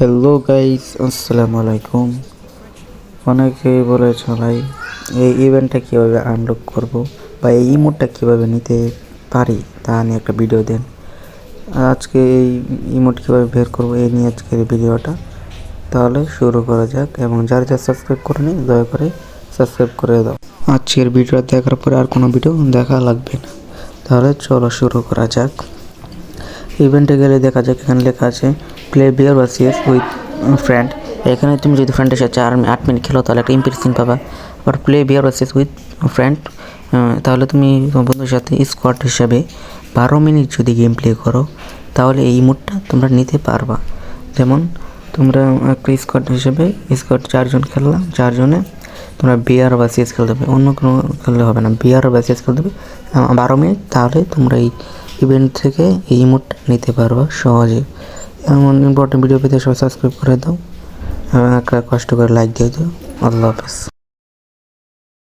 Hello guys, আসসালামু আলাইকুম। অনেকেই বলেছে ভাই এই ইভেন্টটা কীভাবে আনলক করব বা এই ইমোটটা কীভাবে নিতে পারি তা নিয়ে একটা ভিডিও দেন। আজকে এই ইমোট কীভাবে বের করব এই নিয়ে আজকের ভিডিওটা। তাহলে শুরু করা যাক, এবং যারা সাবস্ক্রাইব করেনি দয়া করে সাবস্ক্রাইব করে দাও। আজকের ভিডিওটা দেখার পরে আর কোনো ভিডিও দেখা লাগবে না। তাহলে চলো শুরু করা যাক। ইভেন্টে গেলে দেখা যাক এখানে লেখা আছে play bear versus with friend. এখানে তুমি যদি ফ্রেন্ডের সাথে 8 মিনিট খেলো তাহলে একটা ইম্প্রেশন পাবা। আবার play bear versus with friend, তাহলে তুমি তোমার বন্ধুর সাথে স্কোয়াড হিসাবে 12 মিনিট যদি গেম প্লে করো তাহলে এই ইমোটটা তোমরা নিতে পারবা। যেমন তোমরা একটা স্কোয়াড হিসেবে 4 জন খেললাম, 4 জনে তোমরা বিয়ার ভার্সেস খেলতে হবে, অন্য কোনো খেললে হবে না, বিয়ার ভার্সেস খেলতে হবে 12 মিনিট। তাহলে তোমরা এই ইভেন্ট থেকে এই ইমোটটা নিতে পারবা সহজে। এমন ইম্পর্টেন্ট ভিডিও পেতে সবাই সাবস্ক্রাইব করে দাও এবং একটা কষ্ট করে লাইক দিয়ে দাও। আল্লাহ হাফেজ।